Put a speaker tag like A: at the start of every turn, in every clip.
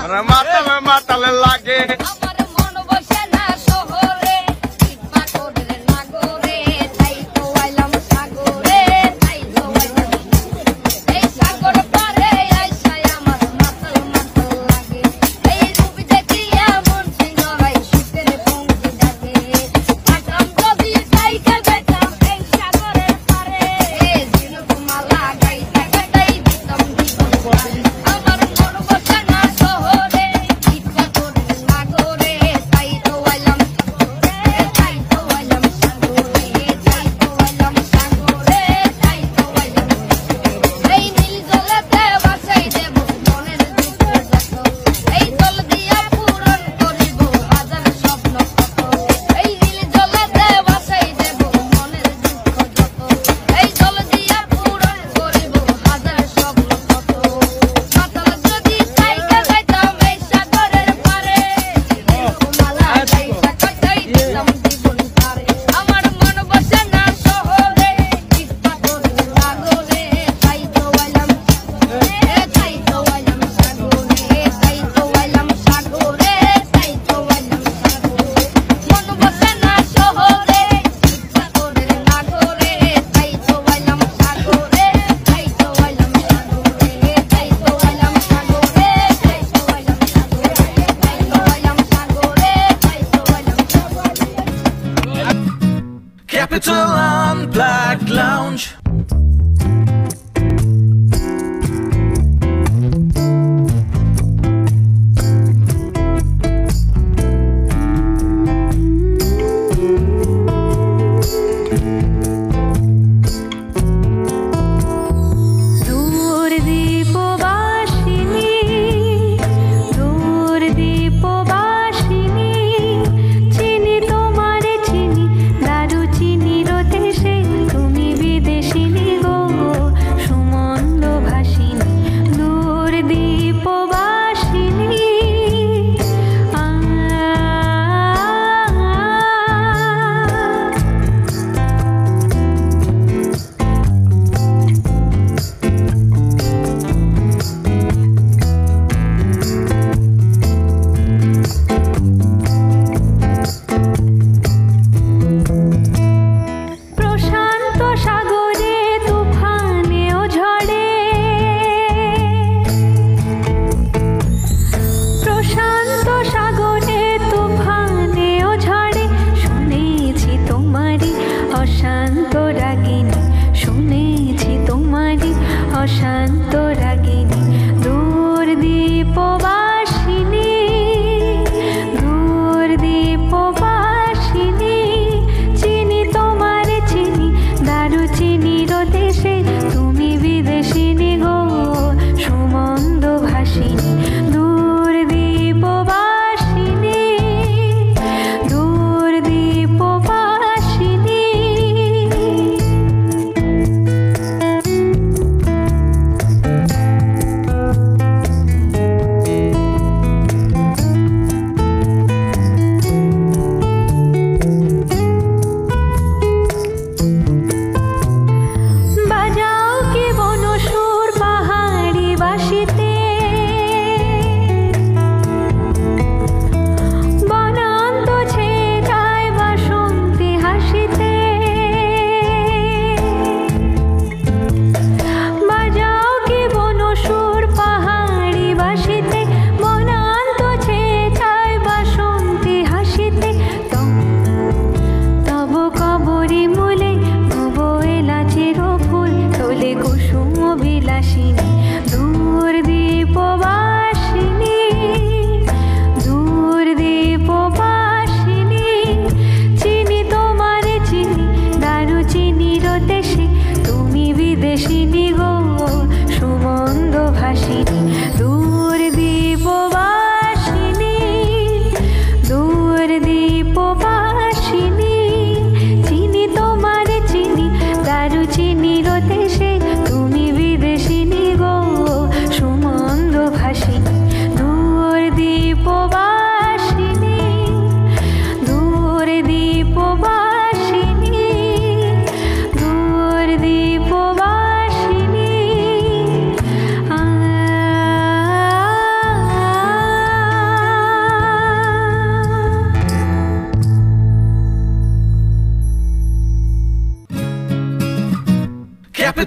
A: মাতাল মাতাল লাগে
B: আমার মন বসে না শহরে পাথরের নাগরে তাই তো আইলাম সাগরে তাই তো আইলাম এই সাগর পারে আইসাই আমার মাতাল মাতাল লাগে এই রূপ দেখিয়া মন সিংহরাই শীতের পঙ্ক্তি ডাকে থাকলাম যদি সাইকেল বেতাম এই সাগরের পারে এই ঝিনুক মালা গাইতে গাইতেই দিতাম জীবন আমার মন বসে না শহরে পাথরের নাগরে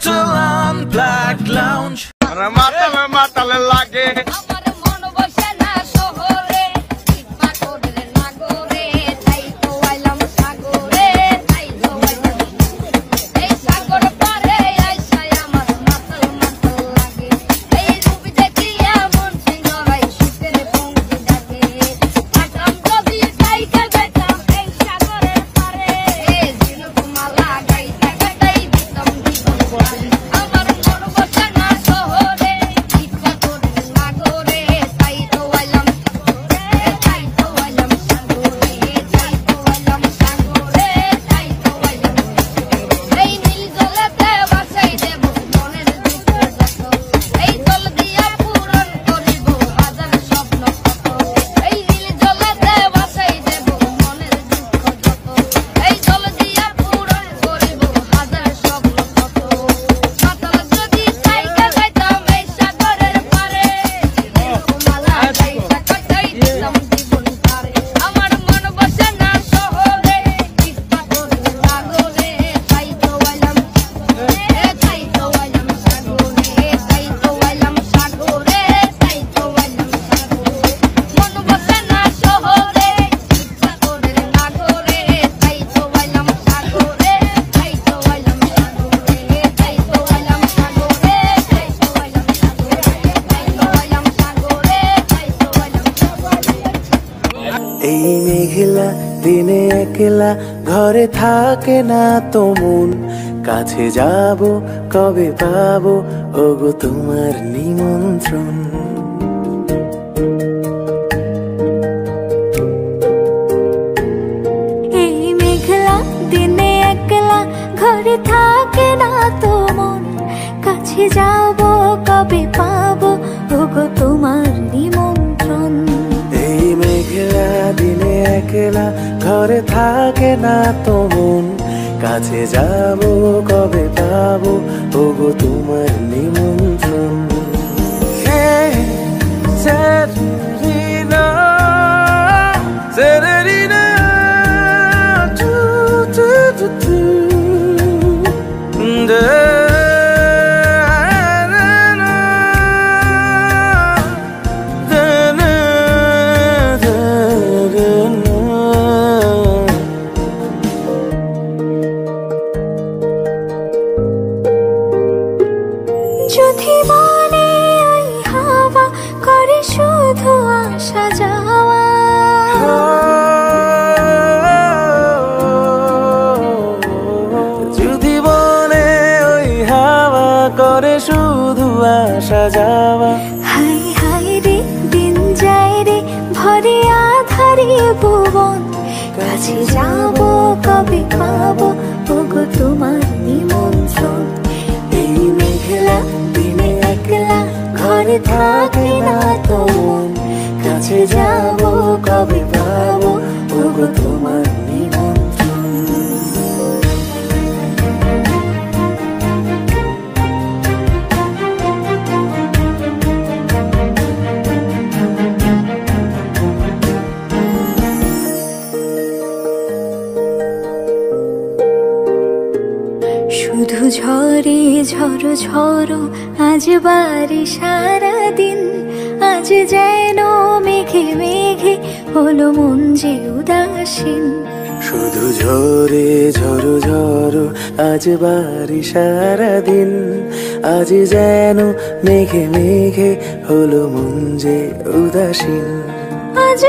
C: Little Unplugged Lounge.
A: মাতালে মাতালে লাগে
B: আমার মন বসে না শহরে ইটপাথরের নাগরে তাই তো আইলাম সাগরে তাই তো আইলাম এই সাগর পারে আইসাই আমার মাতাল মাতাল লাগে এই রূপ দেখিয়া মন সিংহরাই শীতের পঙ্ক্তি ডাকে থাকলাম যদি সাইকেল বেতাম এই সাগরের পারে ঝিনুক মালা গাইতে গাইতেই দিতাম জীবন পারে আমার মন বসে না শহরে ইটপাথরের নাগরে তাই তো আইলাম তাই তো আইলাম সাগরে তাই তো আইলাম সাগরে তাই তো আইলাম এই নীল জলেতে ভাসাই দেব মনের দুঃখ যত এই জল দিয়া পূরণ করিব হাজার স্বপ্ন কত এই নীল জলেতে ভাসাই দেব মনের দুঃখ যত এই জল দিয়া পূরণ করিব হাজার স্বপ্ন কত মাতাল যদি সাইকেল যাইতাম এই সাগরের পারে মালা গাইতে কাটাই দিতাম জীবন পারে আমার মন বসে না শহরে ইটপাথরের নাগরে তাই তো আইলাম তাই তো আইলাম সাগরে তাই তো আইলাম সাগরে তাই তো আইলাম সাগরে মন বসে না শহরে ইটপাথরের নাগরে তাই তো আইলাম সাগরে তাই তো আইলাম সাগরে তাই তো আইলাম সাগরে তাই তো আইলাম সাগরে তাই তো আইলাম সাগরে
D: এই মেঘলা দিনে একলা ঘরে থাকে না তো মন কাছে যাব কবে পাবো ওগো তোমার নিমন্ত্রণ
E: এই মেঘলা দিনে একলা ঘরে থাকে না তো মন কাছে যাব কবে পাবো ওগো তোমার নিমন্ত্রণ
D: এই মেঘলা দিনে একলা ঘরে থাকে না তো মন কাছে যাব কবে পাবো ওগো তোমার নিমন্ত্রণ Hey, Serena, Serena, do, do, do, do. Da, na, na, da, na, da, da, na.
E: যদি মনে ওই হাওয়া করে শুধু আসা যাওয়া
D: যদি বলে ওই হাওয়া করে শুধু আসা যাওয়া
E: হাই হাই রে দিন যায় রে ভরে আধারে ভুবন কাছে যাব কবে পাবো ওগো তোমার নিমন্ত্রণ
D: এই মেঘলা দিনে একলা ঘরে থাকে না তো মন কাছে যাব কবে পাবো ওগো তোমার নিমন্ত্রণ
E: শুধু ঝরে ঝড়ো ঝড়ো আজ বাড়ি সারাদিন আজ যেন মেঘে মেঘে হলো মন যে উদাসীন
D: শুধু ঝরে ঝড়ো ঝড়ো আজ বাড়ি সারাদিন আজ যেন মেঘে মেঘে হলো মন যে উদাসীন
E: আজ